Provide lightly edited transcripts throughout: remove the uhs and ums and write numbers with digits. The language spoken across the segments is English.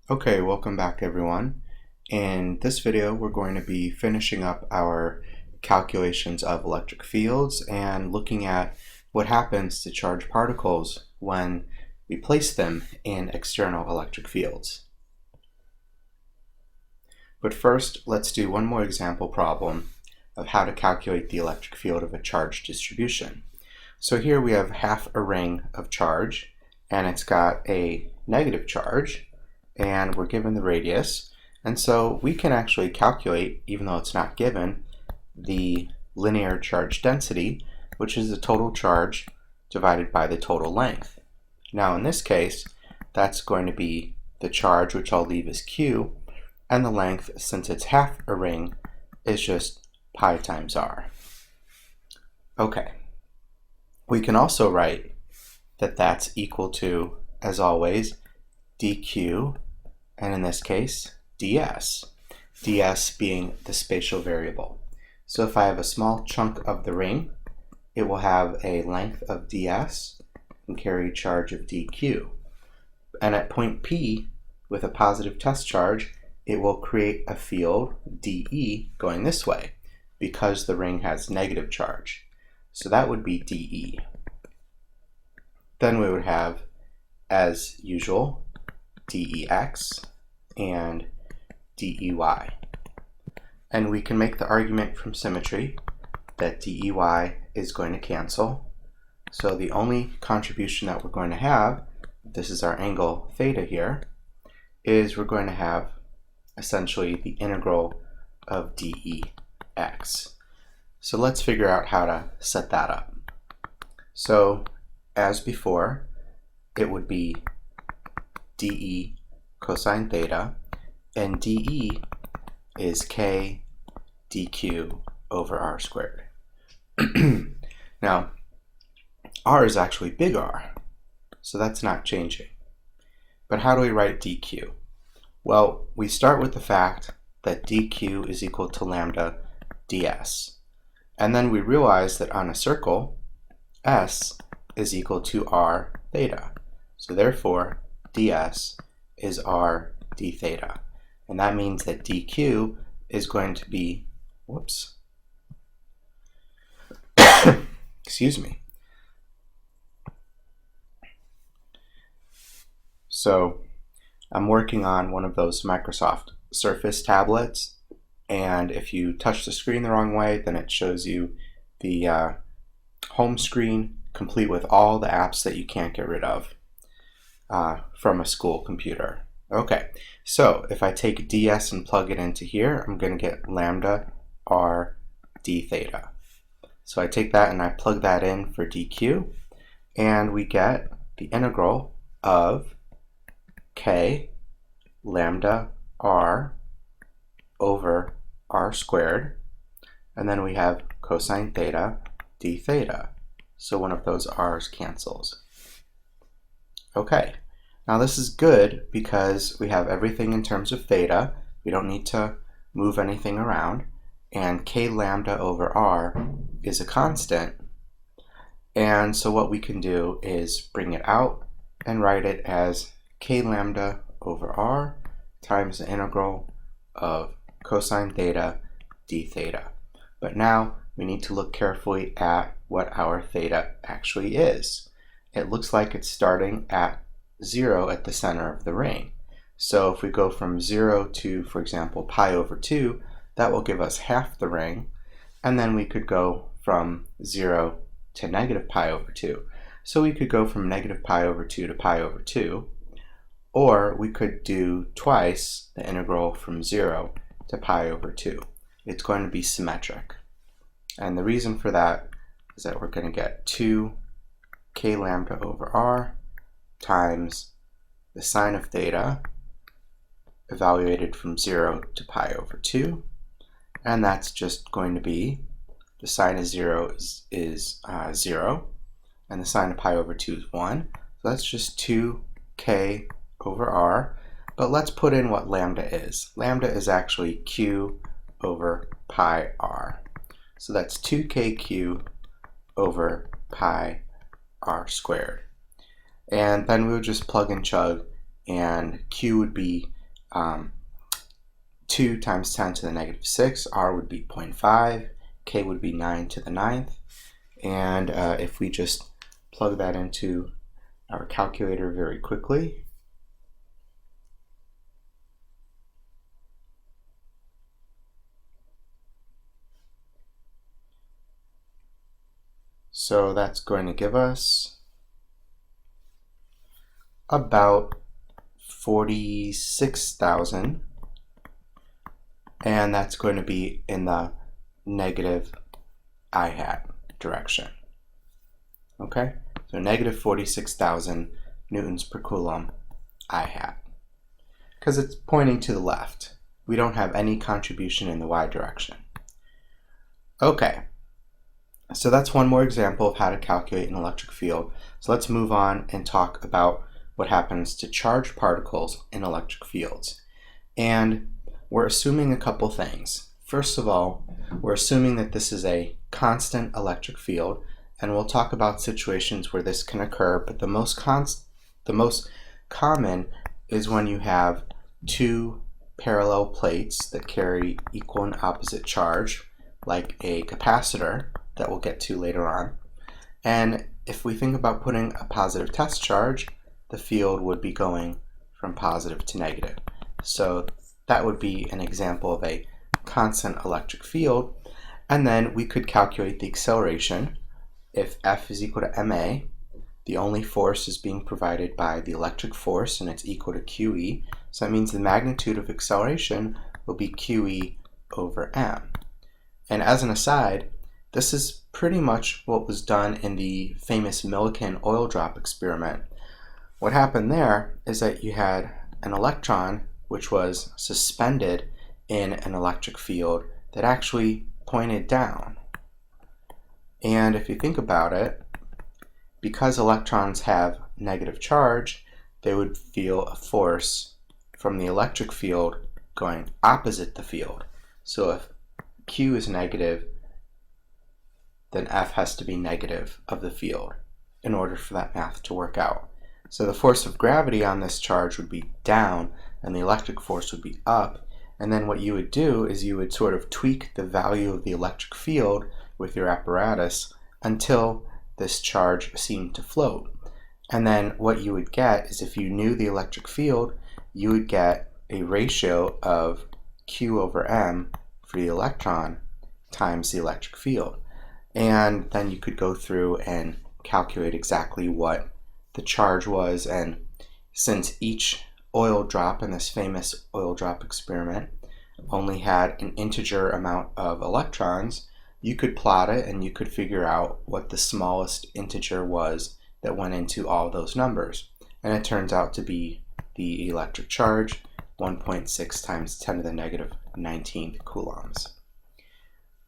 Okay, welcome back everyone. In this video, we're going to be finishing up our calculations of electric fields and looking at what happens to charged particles when we place them in external electric fields. But first, let's do one more example problem of how to calculate the electric field of a charge distribution. So here we have half a ring of charge, and it's got a negative charge, and we're given the radius, and so we can actually calculate, even though it's not given, the linear charge density, which is the total charge divided by the total length. Now in this case, that's going to be the charge, which I'll leave as Q, and the length, since it's half a ring, is just pi times r. Okay, we can also write that that's equal to, as always, dq, and in this case, ds. ds being the spatial variable. So if I have a small chunk of the ring, it will have a length of ds and carry charge of dq. And at point P, with a positive test charge, it will create a field, dE, going this way, because the ring has negative charge. So that would be dE. Then we would have, as usual, dex and dey. And we can make the argument from symmetry that dey is going to cancel. So the only contribution that we're going to have, this is our angle theta here, is we're going to have essentially the integral of dex. So let's figure out how to set that up. So as before, it would be dE cosine theta, and dE is k dq over r squared. Now, r is actually big R, so that's not changing. But how do we write dq? Well, we start with the fact that dq is equal to lambda ds. And then we realize that on a circle, s is equal to r theta. So therefore, ds is r d theta. And that means that dq is going to be, excuse me. So I'm working on one of those Microsoft Surface tablets, and if you touch the screen the wrong way, then it shows you the home screen complete with all the apps that you can't get rid of from a school computer. Okay, so if I take ds and plug it into here, I'm going to get lambda r d theta. So I take that and I plug that in for dq, and we get the integral of k lambda r over r squared, and then we have cosine theta d theta. So one of those r's cancels. Okay, now this is good because we have everything in terms of theta. We don't need to move anything around, and k lambda over r is a constant. And so what we can do is bring it out and write it as k lambda over r times the integral of cosine theta d theta. But now we need to look carefully at what our theta actually is. It looks like it's starting at 0 at the center of the ring. So if we go from 0 to, for example, pi over 2, that will give us half the ring. And then we could go from 0 to negative pi over 2. So we could go from negative pi over 2 to pi over 2. Or we could do twice the integral from 0 to pi over 2. It's going to be symmetric. And the reason for that is that we're going to get 2 k lambda over r times the sine of theta evaluated from 0 to pi over 2. And that's just going to be, the sine of 0 is 0, and the sine of pi over 2 is 1. So that's just 2k over r. But let's put in what lambda is. Lambda is actually q over pi r. So that's 2kq over pi r squared. And then we would just plug and chug, and q would be 2 times 10 to the negative 6, r would be 0.5, k would be 9 to the 9th. And if we just plug that into our calculator very quickly, so that's going to give us about 46,000, and that's going to be in the negative I hat direction. Okay, so negative 46,000 newtons per coulomb I hat, because it's pointing to the left. We don't have any contribution in the y direction. Okay, so that's one more example of how to calculate an electric field. So let's move on and talk about what happens to charged particles in electric fields. And we're assuming a couple things. First of all, we're assuming that this is a constant electric field, and we'll talk about situations where this can occur, but the most common is when you have two parallel plates that carry equal and opposite charge, like a capacitor that we'll get to later on. And if we think about putting a positive test charge, the field would be going from positive to negative. So that would be an example of a constant electric field. And then we could calculate the acceleration. If F is equal to ma, the only force is being provided by the electric force, and it's equal to QE. So that means the magnitude of acceleration will be QE over m. And as an aside, this is pretty much what was done in the famous Millikan oil drop experiment. What happened there is that you had an electron which was suspended in an electric field that actually pointed down. And if you think about it, because electrons have negative charge, they would feel a force from the electric field going opposite the field. So if Q is negative, then F has to be negative of the field in order for that math to work out. So the force of gravity on this charge would be down and the electric force would be up. And then what you would do is you would sort of tweak the value of the electric field with your apparatus until this charge seemed to float. And then what you would get is, if you knew the electric field, you would get a ratio of Q over m for the electron times the electric field. And then you could go through and calculate exactly what the charge was. And since each oil drop in this famous oil drop experiment only had an integer amount of electrons, you could plot it and you could figure out what the smallest integer was that went into all those numbers. And it turns out to be the electric charge, 1.6 times 10 to the negative 19th coulombs.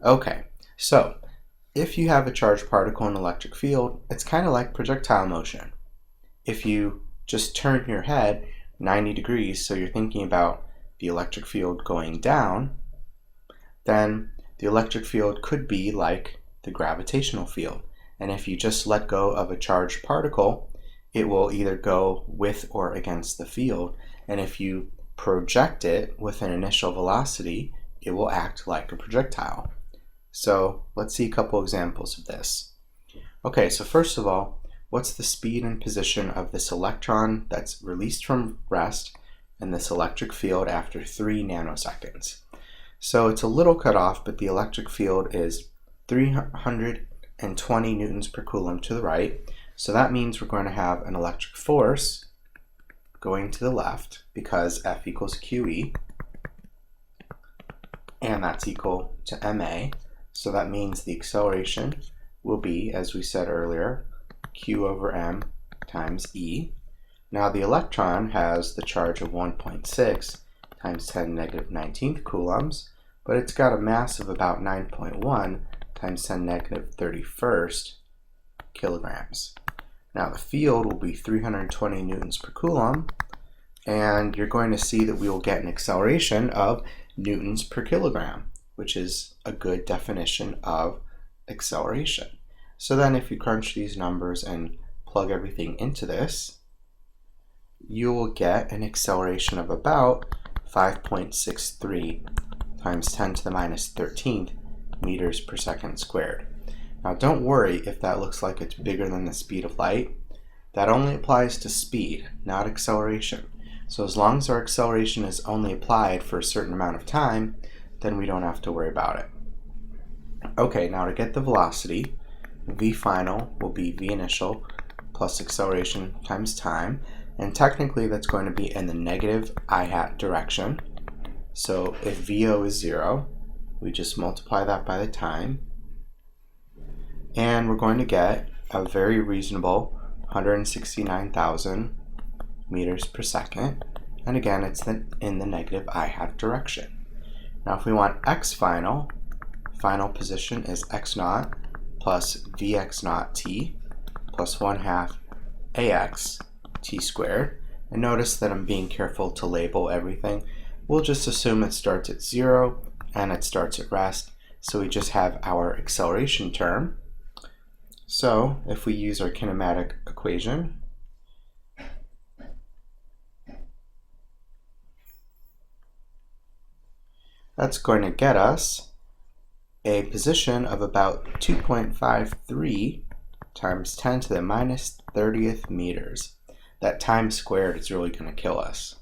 Okay, so if you have a charged particle in an electric field, it's kind of like projectile motion. If you just turn your head 90 degrees, so you're thinking about the electric field going down, then the electric field could be like the gravitational field. And if you just let go of a charged particle, it will either go with or against the field. And if you project it with an initial velocity, it will act like a projectile. So let's see a couple examples of this. Okay, so first of all, what's the speed and position of this electron that's released from rest in this electric field after 3 nanoseconds? So it's a little cut off, but the electric field is 320 newtons per coulomb to the right. So that means we're going to have an electric force going to the left because F equals QE, and that's equal to ma. So that means the acceleration will be, as we said earlier, Q over m times E. Now the electron has the charge of 1.6 times 10 negative 19th coulombs, but it's got a mass of about 9.1 times 10 negative 31st kilograms. Now the field will be 320 newtons per coulomb, and you're going to see that we will get an acceleration of newtons per kilogram, which is a good definition of acceleration. So then if you crunch these numbers and plug everything into this, you will get an acceleration of about 5.63 times 10 to the minus 13th meters per second squared. Now don't worry if that looks like it's bigger than the speed of light. That only applies to speed, not acceleration. So as long as our acceleration is only applied for a certain amount of time, then we don't have to worry about it. Okay, now to get the velocity, v final will be v initial plus acceleration times time, and technically that's going to be in the negative I hat direction. So if VO is 0, we just multiply that by the time, and we're going to get a very reasonable 169,000 meters per second, and again it's in the negative I hat direction. Now if we want x final, final position is x naught plus vx naught t plus 1/2 ax t squared. And notice that I'm being careful to label everything. We'll just assume it starts at 0 and it starts at rest, so we just have our acceleration term. So if we use our kinematic equation, that's going to get us a position of about 2.53 times 10 to the minus 30th meters. That time squared is really going to kill us.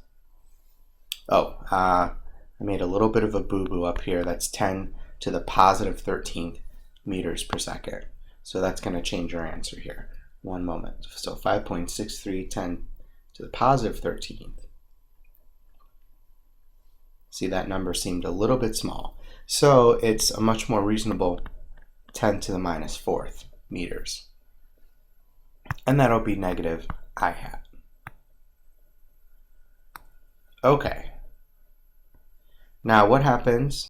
Oh, I made a little bit of a boo-boo up here. That's 10 to the positive 13th meters per second. So that's going to change our answer here. One moment. So 5.63, 10 to the positive 13th. See, that number seemed a little bit small. So it's a much more reasonable 10 to the minus 4th meters. And that'll be negative I hat. Okay. Now what happens